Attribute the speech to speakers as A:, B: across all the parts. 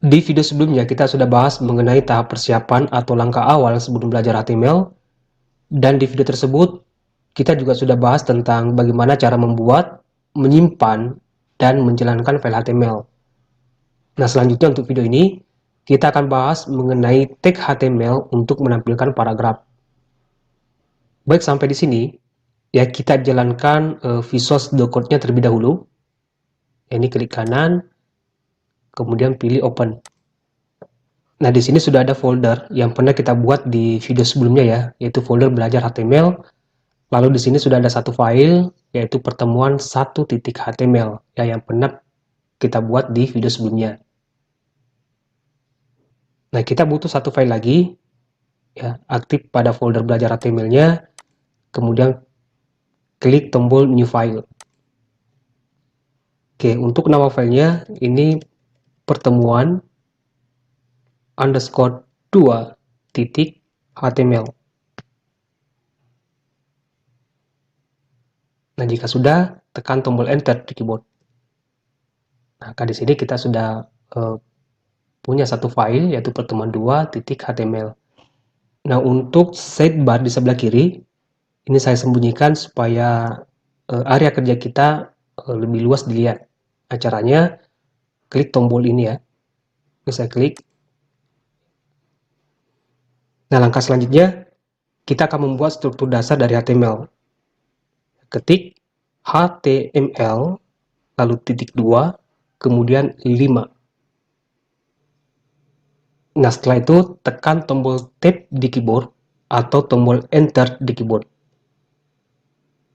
A: Di video sebelumnya kita sudah bahas mengenai tahap persiapan atau langkah awal sebelum belajar HTML, dan di video tersebut kita juga sudah bahas tentang bagaimana cara membuat, menyimpan, dan menjalankan file HTML. Nah, selanjutnya untuk video ini kita akan bahas mengenai tag HTML untuk menampilkan paragraf. Baik, sampai di sini ya kita jalankan Visual Studio Code-nya terlebih dahulu. Ini klik kanan, kemudian pilih open. Nah, di sini sudah ada folder yang pernah kita buat di video sebelumnya ya, yaitu folder belajar HTML. Lalu di sini sudah ada satu file, yaitu pertemuan 1.html ya, yang pernah kita buat di video sebelumnya. Nah, kita butuh satu file lagi, ya, aktif pada folder belajar HTML-nya, kemudian klik tombol new file. Oke, untuk nama filenya ini pertemuan underscore 2.html. Nah, jika sudah, tekan tombol enter di keyboard. Nah, di sini kita sudah punya satu file, yaitu pertemuan 2.html. Nah, untuk sidebar di sebelah kiri, ini saya sembunyikan supaya area kerja kita lebih luas dilihat. Nah, caranya klik tombol ini ya. Ini saya klik. Nah, langkah selanjutnya kita akan membuat struktur dasar dari HTML. Ketik HTML, lalu titik 2, kemudian 5. Nah, setelah itu tekan tombol Tab di keyboard atau tombol Enter di keyboard.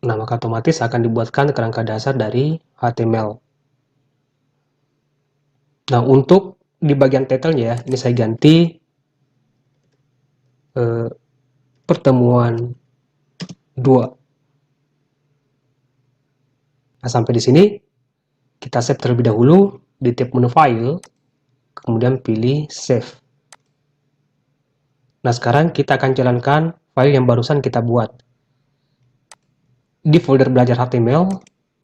A: Nah, maka otomatis akan dibuatkan kerangka dasar dari HTML. Nah, untuk di bagian title-nya ya, ini saya ganti pertemuan 2. Nah, sampai di sini kita save terlebih dahulu di tab menu file, kemudian pilih save. Nah, sekarang kita akan jalankan file yang barusan kita buat. Di folder belajar HTML,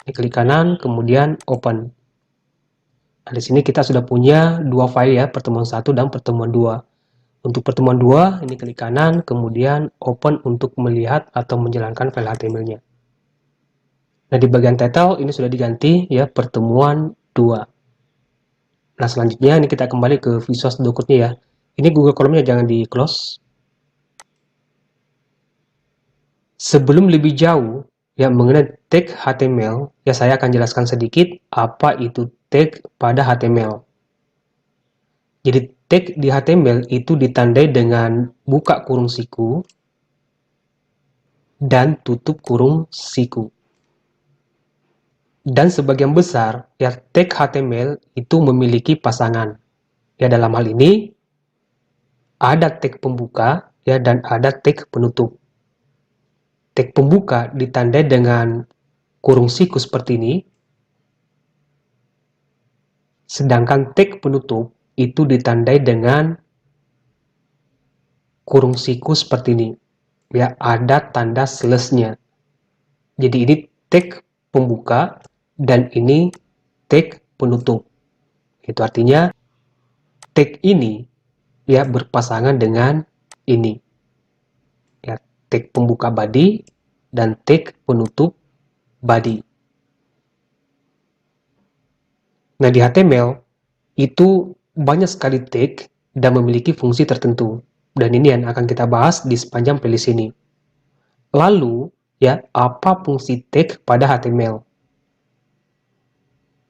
A: klik kanan, kemudian open. Nah, di sini kita sudah punya dua file ya, pertemuan 1 dan pertemuan 2. Untuk pertemuan 2, ini klik kanan, kemudian open untuk melihat atau menjalankan file HTML-nya. Nah, di bagian title ini sudah diganti ya, pertemuan 2. Nah, selanjutnya ini kita kembali ke Visual Studio Code-nya ya. Ini Google Chrome-nya jangan di close. Sebelum lebih jauh ya mengenai tag HTML, ya saya akan jelaskan sedikit apa itu tag pada HTML. Jadi tag di HTML itu ditandai dengan buka kurung siku dan tutup kurung siku. Dan sebagian besar ya tag HTML itu memiliki pasangan. Ya, dalam hal ini ada tag pembuka ya dan ada tag penutup. Tag pembuka ditandai dengan kurung siku seperti ini, sedangkan tag penutup itu ditandai dengan kurung siku seperti ini. Ya, ada tanda slash-nya. Jadi ini tag pembuka dan ini tag penutup. Itu artinya tag ini ya berpasangan dengan ini. Ya, tag pembuka body dan tag penutup body. Nah, di HTML itu banyak sekali tag dan memiliki fungsi tertentu. Dan ini yang akan kita bahas di sepanjang playlist ini. Lalu, ya, apa fungsi tag pada HTML?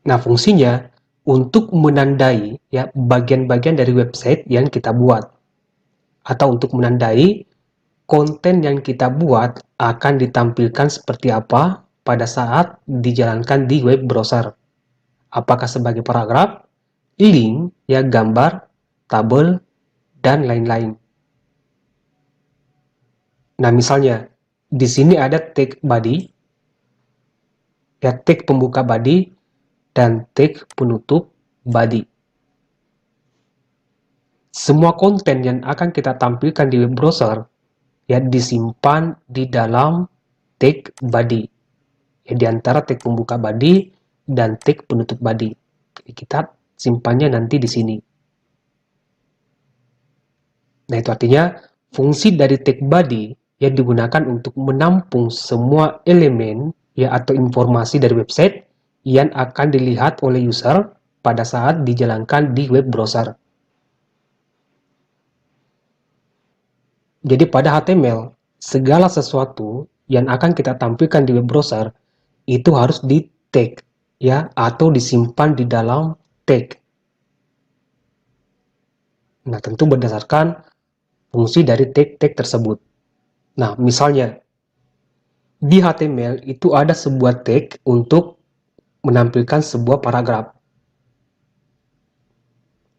A: Nah, fungsinya untuk menandai ya bagian-bagian dari website yang kita buat, atau untuk menandai konten yang kita buat akan ditampilkan seperti apa pada saat dijalankan di web browser. Apakah sebagai paragraf, link, ya, gambar, tabel, dan lain-lain. Nah, misalnya di sini ada tag body, ya, tag pembuka body dan tag penutup body. Semua konten yang akan kita tampilkan di web browser ya disimpan di dalam tag body. Ya, di antara tag pembuka body dan tag penutup body. Jadi kita simpannya nanti di sini. Nah, itu artinya fungsi dari tag body yang digunakan untuk menampung semua elemen ya atau informasi dari website yang akan dilihat oleh user pada saat dijalankan di web browser. Jadi pada HTML, segala sesuatu yang akan kita tampilkan di web browser itu harus di tag ya atau disimpan di dalam tag. Nah, tentu berdasarkan fungsi dari tag-tag tersebut. Nah, misalnya di HTML itu ada sebuah tag untuk menampilkan sebuah paragraf.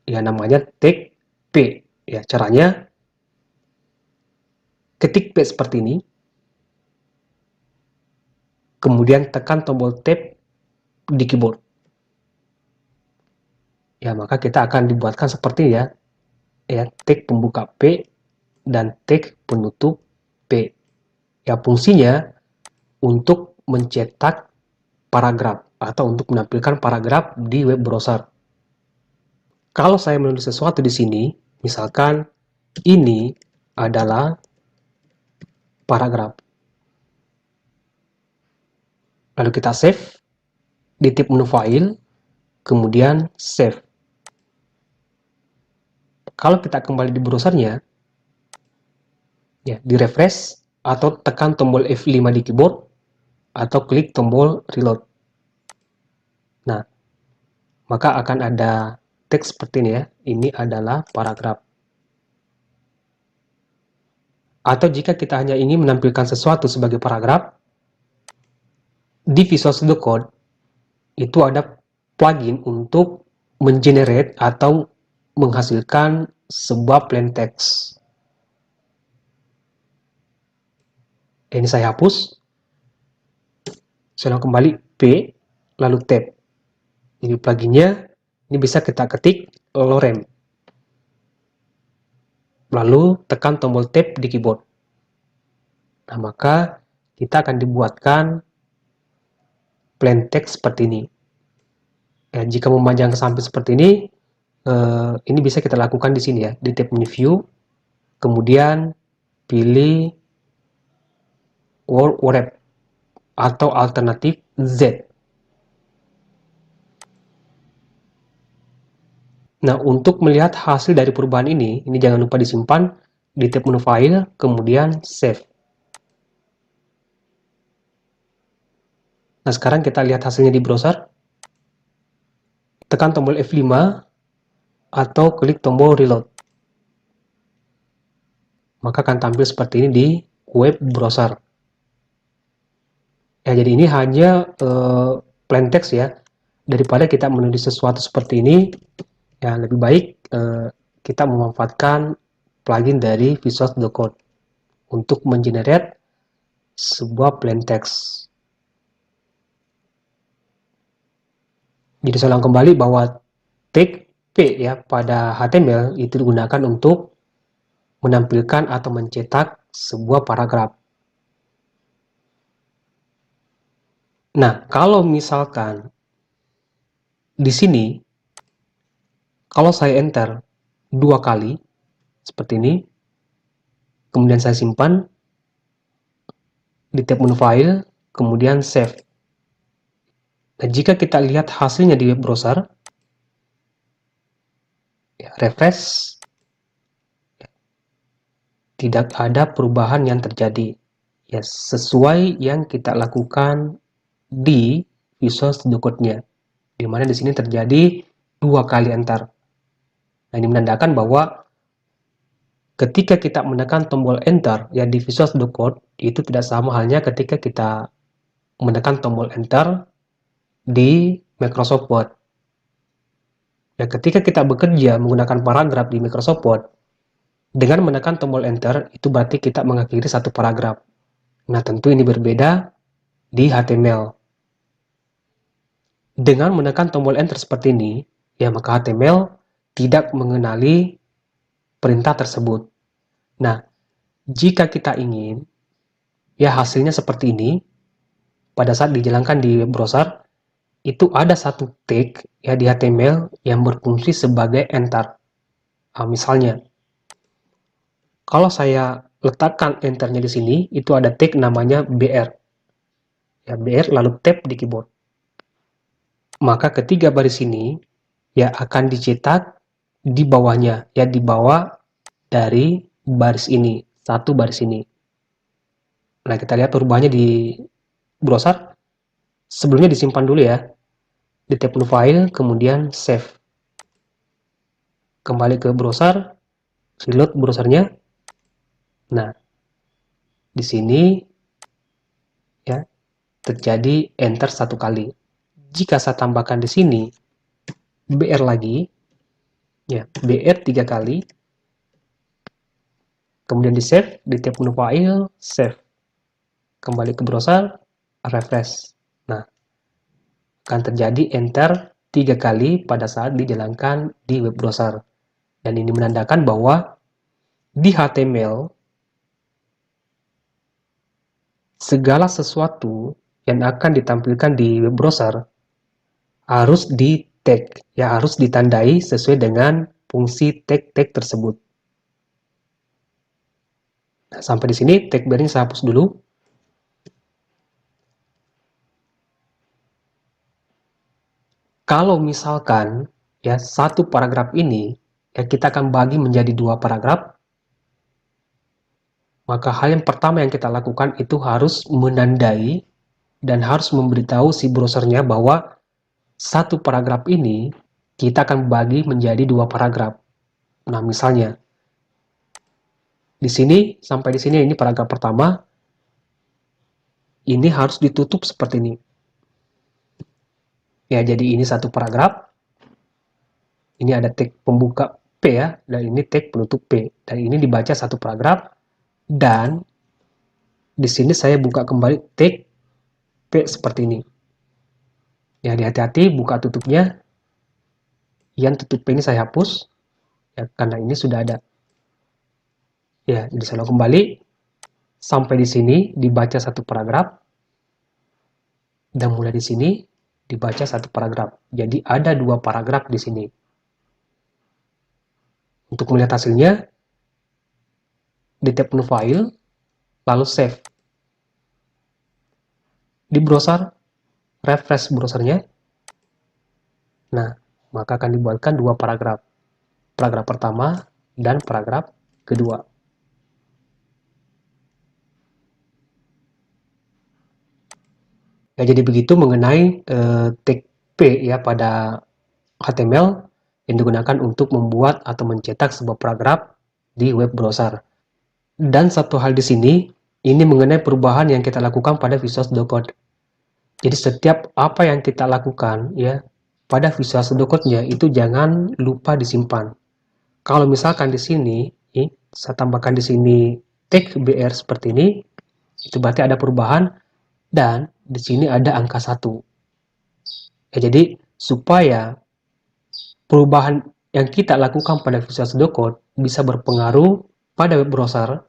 A: Ya, namanya tag P. Ya, caranya ketik P seperti ini, kemudian tekan tombol tab di keyboard. Ya, maka kita akan dibuatkan seperti ya tag pembuka P dan tag penutup P. Ya, fungsinya untuk mencetak paragraf atau untuk menampilkan paragraf di web browser. Kalau saya menulis sesuatu di sini, misalkan ini adalah paragraf. Lalu kita save, di tab menu file, kemudian save. Kalau kita kembali di browsernya, ya, di refresh atau tekan tombol F5 di keyboard atau klik tombol reload. Nah, maka akan ada teks seperti ini ya. Ini adalah paragraf. Atau jika kita hanya ingin menampilkan sesuatu sebagai paragraf, di Visual Studio Code itu ada plugin untuk mengenerate atau menghasilkan sebuah plain text. Ini saya hapus. Saya kembali P, lalu tab. Jadi pluginnya ini bisa kita ketik lorem. Lalu tekan tombol tab di keyboard. Nah, maka kita akan dibuatkan plain text seperti ini. Ya, jika memanjang ke samping seperti ini bisa kita lakukan di sini ya, di tab menu view, kemudian pilih Word Wrap atau alternatif Z. Nah, untuk melihat hasil dari perubahan ini jangan lupa disimpan di tab menu file, kemudian save. Nah, sekarang kita lihat hasilnya di browser. Tekan tombol F5 atau klik tombol reload. Maka akan tampil seperti ini di web browser. Ya, jadi ini hanya plain text ya. Daripada kita menulis sesuatu seperti ini, ya lebih baik kita memanfaatkan plugin dari Visual Studio Code untuk mengenerate sebuah plain text. Jadi saya ulang kembali bahwa tag P ya pada HTML itu digunakan untuk menampilkan atau mencetak sebuah paragraf. Nah, kalau misalkan di sini, kalau saya enter 2 kali, seperti ini, kemudian saya simpan di tab menu file, kemudian save. Nah, jika kita lihat hasilnya di web browser, ya, refresh, tidak ada perubahan yang terjadi. Ya, sesuai yang kita lakukan di Visual Studio Code-nya, di mana di sini terjadi 2 kali enter. Nah, ini menandakan bahwa ketika kita menekan tombol enter ya di Visual Studio Code itu tidak sama halnya ketika kita menekan tombol enter di Microsoft Word. Ya, ketika kita bekerja menggunakan paragraf di Microsoft Word, dengan menekan tombol enter itu berarti kita mengakhiri satu paragraf. Nah, tentu ini berbeda di HTML. Dengan menekan tombol enter seperti ini, ya maka HTML tidak mengenali perintah tersebut. Nah, jika kita ingin ya hasilnya seperti ini, pada saat dijalankan di web browser, itu ada satu tag ya di HTML yang berfungsi sebagai enter. Nah, misalnya, Kalau saya letakkan enternya di sini, itu ada tag namanya BR. Ya, BR lalu tab di keyboard. Maka ketiga baris ini ya akan dicetak di bawahnya, ya di bawah dari baris ini, satu baris ini. Nah, kita lihat perubahannya di browser. Sebelumnya disimpan dulu ya, di tab new file, kemudian save. Kembali ke browser, reload browsernya. Nah, di sini ya terjadi enter satu kali. Jika saya tambahkan di sini BR lagi, ya BR 3 kali, kemudian di save, di tab menu file, save. Kembali ke browser, refresh. Nah, akan terjadi enter 3 kali pada saat dijalankan di web browser. Dan ini menandakan bahwa di HTML, segala sesuatu yang akan ditampilkan di web browser harus di tag, ya harus ditandai sesuai dengan fungsi tag-tag tersebut. Nah, sampai di sini tag bearing saya hapus dulu. Kalau misalkan ya satu paragraf ini ya kita akan bagi menjadi 2 paragraf, maka hal yang pertama yang kita lakukan itu harus menandai dan harus memberitahu si browsernya bahwa satu paragraf ini kita akan bagi menjadi 2 paragraf. Nah, misalnya di sini sampai di sini ini paragraf pertama, ini harus ditutup seperti ini. Ya, jadi ini satu paragraf. Ini ada tag pembuka P ya, dan ini tag penutup P. Dan ini dibaca satu paragraf. Dan di sini saya buka kembali tag P seperti ini. Ya, hati-hati buka tutupnya. Yang tutup P ini saya hapus. Ya, karena ini sudah ada. Ya, jadi saya kembali. Sampai di sini dibaca satu paragraf. Dan mulai di sini dibaca satu paragraf. Jadi ada 2 paragraf di sini. Untuk melihat hasilnya, di tab new file, lalu save. Di browser, refresh browsernya. Nah, maka akan dibuatkan 2 paragraf. Paragraf pertama dan paragraf kedua. Ya, jadi begitu mengenai tag P ya pada HTML yang digunakan untuk membuat atau mencetak sebuah paragraf di web browser. Dan satu hal di sini, ini mengenai perubahan yang kita lakukan pada Visual Studio Code. Jadi setiap apa yang kita lakukan ya pada Visual Studio Code-nya itu jangan lupa disimpan. Kalau misalkan di sini, saya tambahkan di sini tag BR seperti ini, itu berarti ada perubahan dan di sini ada angka 1. Ya, jadi supaya perubahan yang kita lakukan pada Visual Studio Code bisa berpengaruh pada web browser,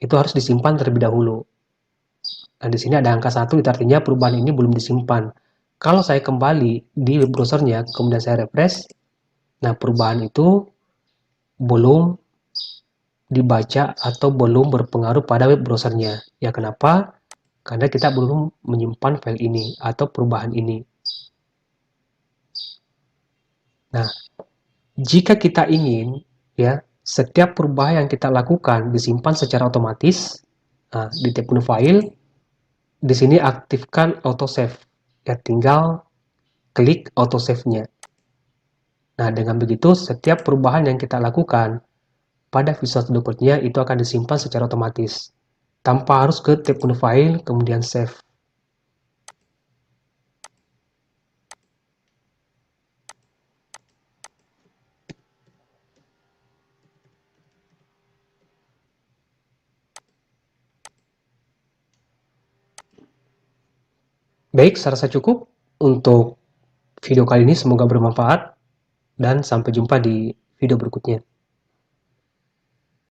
A: itu harus disimpan terlebih dahulu. Nah, di sini ada angka 1, itu artinya perubahan ini belum disimpan. Kalau saya kembali di web browsernya, kemudian saya refresh, nah perubahan itu belum dibaca atau belum berpengaruh pada web browsernya. Ya, kenapa? Karena kita belum menyimpan file ini atau perubahan ini. Nah, jika kita ingin ya setiap perubahan yang kita lakukan disimpan secara otomatis, nah, di tab new file, di sini aktifkan autosave. Ya, tinggal klik autosave-nya. Nah, dengan begitu setiap perubahan yang kita lakukan pada Visual Studio Code-nya itu akan disimpan secara otomatis tanpa harus ke tab new file kemudian save. Baik, saya rasa cukup untuk video kali ini, semoga bermanfaat dan sampai jumpa di video berikutnya.